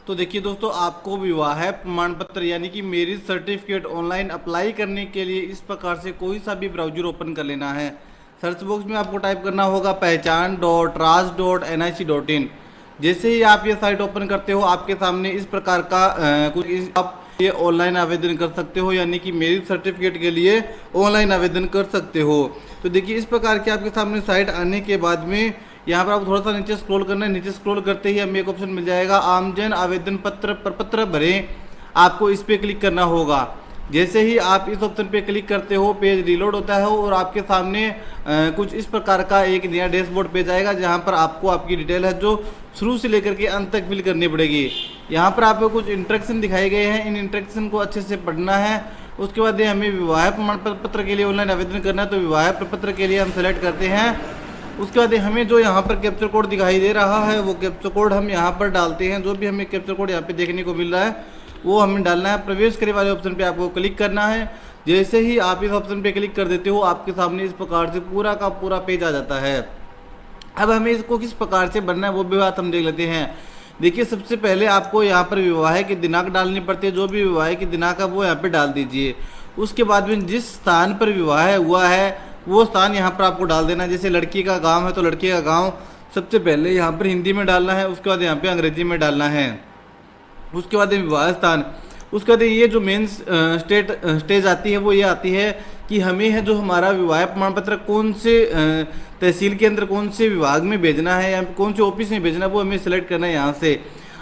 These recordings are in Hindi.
तो देखिए दोस्तों, आपको विवाह प्रमाण पत्र यानी कि मैरिज सर्टिफिकेट ऑनलाइन अप्लाई करने के लिए इस प्रकार से कोई सा भी ब्राउजर ओपन कर लेना है। सर्च बॉक्स में आपको टाइप करना होगा pehchan.raj.nic.in। जैसे ही आप ये साइट ओपन करते हो, आपके सामने इस प्रकार का आप ये ऑनलाइन आवेदन कर सकते हो, यानी कि मैरिज सर्टिफिकेट के लिए ऑनलाइन आवेदन कर सकते हो। तो देखिए इस प्रकार की आपके सामने साइट आने के बाद में यहाँ पर आपको थोड़ा सा नीचे स्क्रॉल करना है। नीचे स्क्रॉल करते ही हमें एक ऑप्शन मिल जाएगा आमजन आवेदन पत्र प्रपत्र भरें। आपको इस पर क्लिक करना होगा। जैसे ही आप इस ऑप्शन पे क्लिक करते हो, पेज रिलोड होता है और आपके सामने कुछ इस प्रकार का एक नया डैशबोर्ड पेज आएगा, जहाँ पर आपको आपकी डिटेल है जो शुरू से लेकर के अंत तक फिल करनी पड़ेगी। यहाँ पर आपको कुछ इंस्ट्रक्शन दिखाए गए हैं, इन इंस्ट्रक्शन को अच्छे से पढ़ना है। उसके बाद हमें विवाह प्रमाण पत्र के लिए ऑनलाइन आवेदन करना है, तो विवाह प्रपत्र के लिए हम सेलेक्ट करते हैं। उसके बाद हमें जो यहाँ पर कैप्चर कोड दिखाई दे रहा है, वो कैप्चर कोड हम यहाँ पर डालते हैं। जो भी हमें कैप्चर कोड यहाँ पे देखने को मिल रहा है वो हमें डालना है। प्रवेश करे वाले ऑप्शन पे आपको क्लिक करना है। जैसे ही आप इस ऑप्शन पे क्लिक कर देते हो, आपके सामने इस प्रकार से पूरा का पूरा पेज आ जाता है। अब हमें इसको किस प्रकार से भरना है वो भी बात हम देख लेते हैं। देखिए, सबसे पहले आपको यहाँ पर विवाह की दिनांक डालनी पड़ती है। जो भी विवाह की दिनांक है वो यहाँ पे डाल दीजिए। उसके बाद में जिस स्थान पर विवाह हुआ है वो स्थान यहाँ पर आपको डाल देना है। जैसे लड़की का गांव है तो लड़की का गांव सबसे पहले यहाँ पर हिंदी में डालना है, उसके बाद यहाँ पे अंग्रेजी में डालना है। उसके बाद विवाह स्थान, उसके बाद ये जो मेन स्टेज आती है वो ये आती है कि हमें है जो हमारा विवाह प्रमाण पत्र कौन से तहसील के अंदर कौन से विभाग में भेजना है या कौन से ऑफिस में भेजना है, वो हमें सेलेक्ट करना है। यहाँ से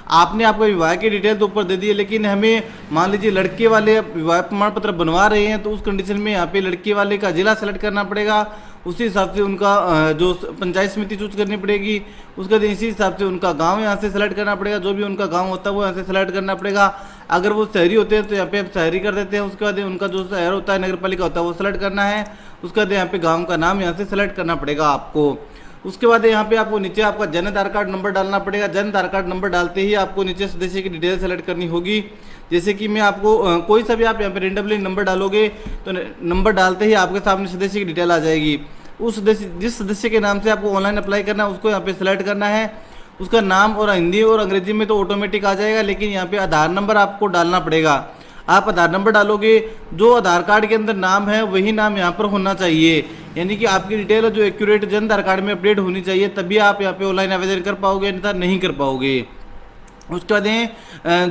आपने आपका विवाह की डिटेल तो ऊपर दे दी है, लेकिन हमें मान लीजिए लड़के वाले विवाह प्रमाण पत्र बनवा रहे हैं, तो उस कंडीशन में यहाँ पे लड़के वाले का जिला सेलेक्ट करना पड़ेगा। उसी हिसाब से उनका जो पंचायत समिति चूज करनी पड़ेगी। उसके बाद इसी हिसाब से उनका गांव यहाँ से सेलेक्ट करना पड़ेगा। जो भी उनका गांव होता है वो यहाँ से सेलेक्ट करना पड़ेगा। अगर वो शहरी होते हैं तो यहाँ पे आप शहरी कर देते हैं। उसके बाद उनका जो शहर होता है, नगर पालिका होता है, वो सेलेक्ट करना है। उसके बाद यहाँ पे गाँव का नाम यहाँ से सेलेक्ट करना पड़ेगा आपको। उसके बाद यहाँ पे आपको नीचे आपका जन आधार कार्ड नंबर डालना पड़ेगा। जन आधार कार्ड नंबर डालते ही आपको नीचे सदस्य की डिटेल सेलेक्ट करनी होगी। जैसे कि मैं आपको कोई सा भी आप यहाँ पे रेंडमली नंबर डालोगे तो नंबर डालते ही आपके सामने सदस्य की डिटेल आ जाएगी। उस सदस्य जिस सदस्य के नाम से आपको ऑनलाइन अप्लाई करना है उसको यहाँ पे सेलेक्ट करना है। उसका नाम और हिंदी और अंग्रेजी में तो ऑटोमेटिक आ जाएगा, लेकिन यहाँ पे आधार नंबर आपको डालना पड़ेगा। आप आधार नंबर डालोगे, जो आधार कार्ड के अंदर नाम है वही नाम यहाँ पर होना चाहिए। यानी कि आपकी डिटेल जो एक्यूरेट जन आधार कार्ड में अपडेट होनी चाहिए, तभी आप यहाँ पे ऑनलाइन आवेदन कर पाओगे, अन्यथा नहीं कर पाओगे। उसके बाद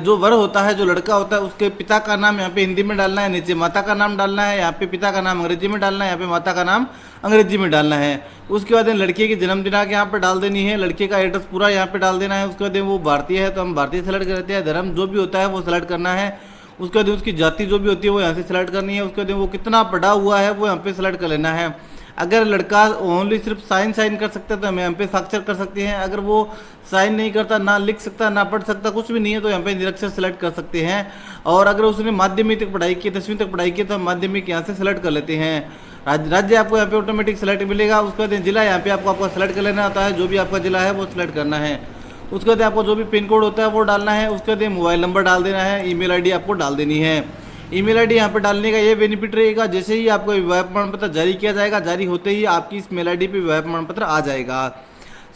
जो वर होता है, जो लड़का होता है, उसके पिता का नाम यहाँ पे हिंदी में डालना है, नीचे माता का नाम डालना है। यहाँ पे पिता का नाम अंग्रेजी में डालना है, यहाँ पे माता का नाम अंग्रेजी में डालना है। उसके बाद लड़के की जन्म दिनांक यहाँ पर डाल देनी है। लड़के का एड्रेस पूरा यहाँ पे डाल देना है। उसके बाद वो भारतीय है तो हम भारतीय सेलेक्ट करते हैं। धर्म जो भी होता है वो सेलेक्ट करना है। उसके बाद उसकी जाति जो भी होती है वो यहाँ से सेलेक्ट करनी है। उसके बाद वो कितना पढ़ा हुआ है वो यहाँ पे सेलेक्ट कर लेना है। अगर लड़का ओनली सिर्फ साइन कर सकता है तो हम यहाँ पे साक्षर कर सकते हैं। अगर वो साइन नहीं करता, ना लिख सकता, ना पढ़ सकता, कुछ भी नहीं है, तो यहाँ पे निरक्षर सेलेक्ट कर सकते हैं। और अगर उसने माध्यमिक तक पढ़ाई की, 10वीं तक पढ़ाई की, तो हम माध्यमिक यहाँ से सेलेक्ट कर लेते हैं। राज्य आपको यहाँ पे ऑटोमेटिक सेलेक्ट मिलेगा। उसके बाद जिला यहाँ पे आपको आपका सेलेक्ट कर लेना होता है। जो भी आपका जिला है वो सिलेक्ट करना है। उसके बाद आपको जो भी पिन कोड होता है वो डालना है। उसके बाद मोबाइल नंबर डाल देना है। ईमेल आईडी आपको डाल देनी है। ईमेल आईडी यहाँ पर डालने का ये बेनिफिट रहेगा, जैसे ही आपको विवाह प्रमाण पत्र जारी किया जाएगा, जारी होते ही आपकी इस मेल आईडी पे विवाह प्रमाण पत्र आ जाएगा।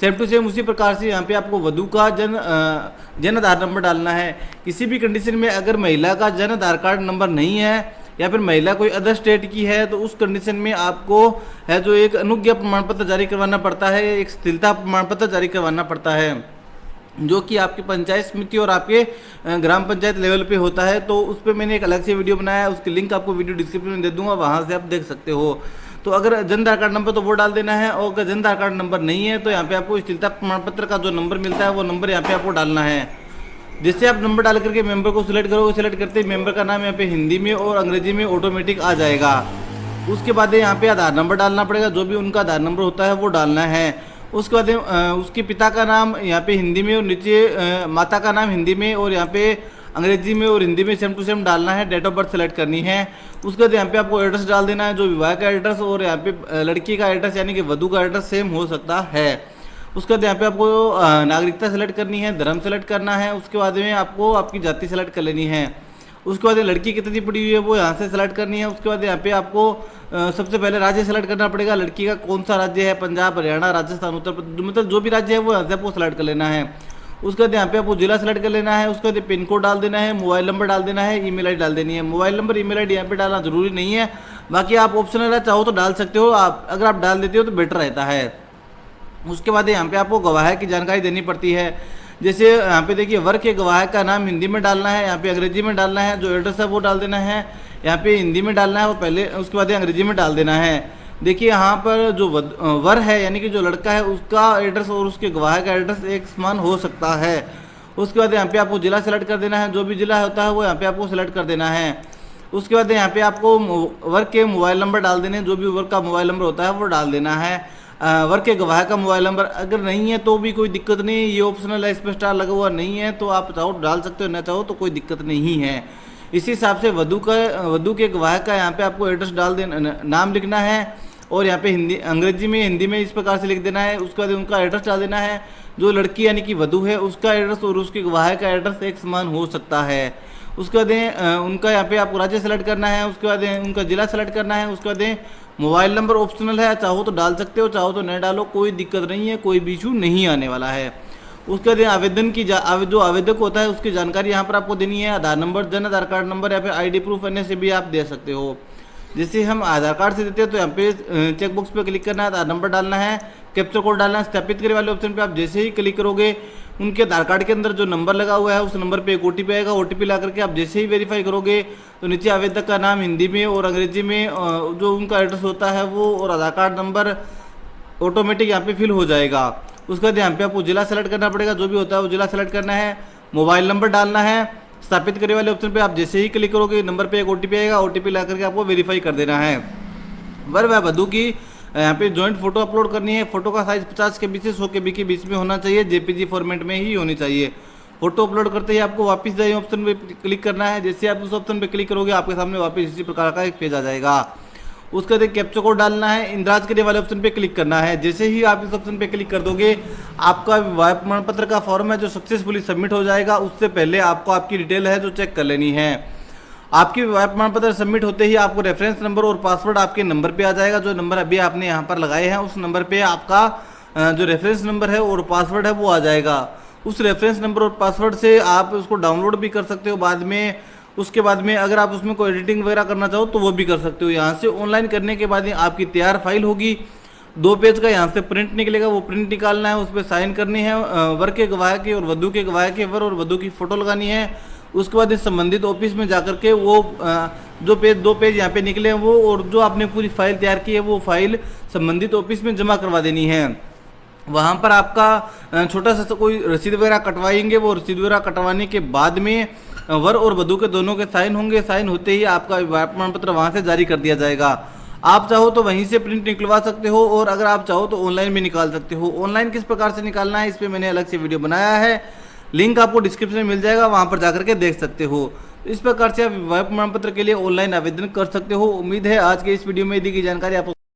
सेम टू सेम उसी प्रकार से यहाँ पे आपको वधु का जन आधार नंबर डालना है। किसी भी कंडीशन में अगर महिला का जन आधार कार्ड नंबर नहीं है या फिर महिला कोई अदर स्टेट की है, तो उस कंडीशन में आपको है जो एक अनुज्ञा प्रमाण पत्र जारी करवाना पड़ता है, एक स्थिरता प्रमाण पत्र जारी करवाना पड़ता है, जो कि आपकी पंचायत समिति और आपके ग्राम पंचायत लेवल पे होता है। तो उस पर मैंने एक अलग से वीडियो बनाया है, उसकी लिंक आपको वीडियो डिस्क्रिप्शन में दे दूंगा, वहाँ से आप देख सकते हो। तो अगर जन आधार कार्ड नंबर तो वो डाल देना है, और अगर जन आधार कार्ड नंबर नहीं है तो यहाँ पे आपको स्थिरता प्रमाण पत्र का जो नंबर मिलता है वो नंबर यहाँ पे आपको डालना है। जिससे आप नंबर डाल करके मेंबर को सिलेक्ट करोगे, सिलेक्ट करते ही मेंबर का नाम यहाँ पे हिंदी में और अंग्रेजी में ऑटोमेटिक आ जाएगा। उसके बाद यहाँ पे आधार नंबर डालना पड़ेगा, जो भी उनका आधार नंबर होता है वो डालना है। उसके बाद उसके पिता का नाम यहाँ पे हिंदी में और नीचे माता का नाम हिंदी में और यहाँ पे अंग्रेजी में और हिंदी में सेम टू सेम डालना है। डेट ऑफ बर्थ सेलेक्ट करनी है। उसके बाद यहाँ पे आपको एड्रेस डाल देना है, जो विवाह का एड्रेस और यहाँ पे लड़की का एड्रेस यानी कि वधु का एड्रेस सेम हो सकता है। उसके बाद यहाँ पे आपको नागरिकता सेलेक्ट करनी है, धर्म सेलेक्ट करना है। उसके बाद में आपको आपकी जाति सेलेक्ट कर लेनी है। उसके बाद लड़की कितनी पड़ी हुई है वो यहाँ से सेलेक्ट करनी है। उसके बाद यहाँ पे आपको सबसे पहले राज्य सेलेक्ट करना पड़ेगा। लड़की का कौन सा राज्य है, पंजाब, हरियाणा, राजस्थान, उत्तर प्रदेश, मतलब जो भी राज्य है वो यहाँ से आपको सेलेक्ट कर लेना है। उसके बाद यहाँ पे आपको जिला सेलेक्ट कर लेना है, उसके बाद पिन कोड डाल देना है, मोबाइल नंबर डाल देना है, ईमेल आईडी डाल देनी है। मोबाइल नंबर ईमेल आईडी यहाँ पे डालना जरूरी नहीं है, बाकी आप ऑप्शनल है, चाहो तो डाल सकते हो। आप अगर आप डाल देते हो तो बेटर रहता है। उसके बाद यहाँ पे आपको गवाह की जानकारी देनी पड़ती है। जैसे यहाँ पे देखिए वर्क के गवाह का नाम हिंदी में डालना है, यहाँ पे अंग्रेजी में डालना है, जो एड्रेस है वो डाल देना है, यहाँ पे हिंदी में डालना है और पहले उसके बाद अंग्रेजी में डाल देना है। देखिए यहाँ पर जो वर है यानी कि जो लड़का है उसका एड्रेस और उसके गवाह का एड्रेस एक समान हो सकता है। उसके बाद यहाँ पे आपको जिला सेलेक्ट कर देना है, जो भी जिला होता है वो यहाँ पे आपको सेलेक्ट कर देना है। उसके बाद यहाँ पे आपको वर्क के मोबाइल नंबर डाल देने हैं, जो भी वर्क का मोबाइल नंबर होता है वो डाल देना है। वर्क के गवाह का मोबाइल नंबर अगर नहीं है तो भी कोई दिक्कत नहीं है, ये ऑप्शनल है, इस पर स्टार लगा हुआ नहीं है तो आप चाहो डाल सकते हो, ना चाहो तो कोई दिक्कत नहीं है। इसी हिसाब से वधू के गवाह का यहाँ पे आपको एड्रेस डाल देना, नाम लिखना है और यहाँ पे अंग्रेजी में हिंदी में इस प्रकार से लिख देना है। उसके बाद उनका एड्रेस डाल देना है, जो लड़की यानी कि वधू है उसका एड्रेस और उसके गवाह का एड्रेस एक समान हो सकता है। उसके बाद उनका यहाँ पे आपको राज्य सेलेक्ट करना है, उसके बाद उनका जिला सेलेक्ट करना है, उसके बाद मोबाइल नंबर ऑप्शनल है, चाहो तो डाल सकते हो, चाहो तो नहीं डालो, कोई दिक्कत नहीं है, कोई भी इशू नहीं आने वाला है। उसके बाद आवेदन की जो आवेदक होता है उसकी जानकारी यहाँ पर आपको देनी है, आधार number, Jan Aadhaar card number या फिर ID प्रूफ अन्य से भी आप दे सकते हो। जैसे हम आधार कार्ड से देते हैं तो यहाँ पे चेक बॉक्स पे क्लिक करना है, आधार नंबर डालना है, कैप्चर कोड डालना है, सत्यापित करे वाले ऑप्शन पे आप जैसे ही क्लिक करोगे उनके आधार कार्ड के अंदर जो नंबर लगा हुआ है उस नंबर पे एक OTP आएगा। OTP ला करके आप जैसे ही वेरीफाई करोगे तो नीचे आवेदक का नाम हिंदी में और अंग्रेजी में जो उनका एड्रेस होता है वो और आधार कार्ड नंबर ऑटोमेटिक यहाँ पे फिल हो जाएगा। उसके बाद यहाँ पे आपको जिला सेलेक्ट करना पड़ेगा, जो भी होता है वो जिला सेलेक्ट करना है, मोबाइल नंबर डालना है, स्थापित करे वाले ऑप्शन पे आप जैसे ही क्लिक करोगे नंबर पे एक OTP आएगा, OTP ला करके आपको वेरीफाई कर देना है। वर व वधू की यहाँ पे जॉइंट फोटो अपलोड करनी है। फोटो का साइज 50 KB से 100 KB के बीच में होना चाहिए, JPG फॉर्मेट में ही होनी चाहिए। फोटो अपलोड करते ही आपको वापस जाइए ऑप्शन पे क्लिक करना है। जैसे आप उस ऑप्शन पे क्लिक करोगे आपके सामने वापस इसी प्रकार का एक पेज आ जाएगा। उसके बाद कैप्चा कोड डालना है, इंद्राज करे वाले ऑप्शन पे क्लिक करना है। जैसे ही आप इस ऑप्शन पे क्लिक कर दोगे आपका विवाह प्रमाण पत्र का फॉर्म है जो सक्सेसफुली सबमिट हो जाएगा। उससे पहले आपको आपकी डिटेल है जो चेक कर लेनी है। आपकी विवाह प्रमाण पत्र सबमिट होते ही आपको रेफरेंस नंबर और पासवर्ड आपके नंबर पे आ जाएगा। जो नंबर अभी आपने यहाँ पर लगाए हैं उस नंबर पे आपका जो रेफरेंस नंबर है और पासवर्ड है वो आ जाएगा। उस रेफरेंस नंबर और पासवर्ड से आप उसको डाउनलोड भी कर सकते हो बाद में। उसके बाद में अगर आप उसमें कोई एडिटिंग वगैरह करना चाहो तो वो भी कर सकते हो। यहाँ से ऑनलाइन करने के बाद आपकी तैयार फाइल होगी, 2 पेज का यहाँ से प्रिंट निकलेगा, वो प्रिंट निकालना है, उस पर साइन करनी है, वर के गवाह की और वधू के गवाह के वर और वधू की फोटो लगानी है। उसके बाद इस संबंधित ऑफिस में जाकर के वो जो पेज 2 पेज यहाँ पे निकले हैं वो और जो आपने पूरी फाइल तैयार की है वो फाइल संबंधित ऑफिस में जमा करवा देनी है। वहाँ पर आपका छोटा सा कोई रसीद वगैरह कटवाएंगे, वो रसीद वगैरह कटवाने के बाद में वर और वधू के दोनों के साइन होंगे। साइन होते ही आपका विवाह प्रमाण पत्र वहाँ से जारी कर दिया जाएगा। आप चाहो तो वहीं से प्रिंट निकलवा सकते हो और अगर आप चाहो तो ऑनलाइन भी निकाल सकते हो। ऑनलाइन किस प्रकार से निकालना है इस पर मैंने अलग से वीडियो बनाया है, लिंक आपको डिस्क्रिप्शन में मिल जाएगा, वहाँ पर जाकर के देख सकते हो। इस प्रकार से आप विवाह प्रमाण पत्र के लिए ऑनलाइन आवेदन कर सकते हो। उम्मीद है आज के इस वीडियो में दी गई जानकारी आपको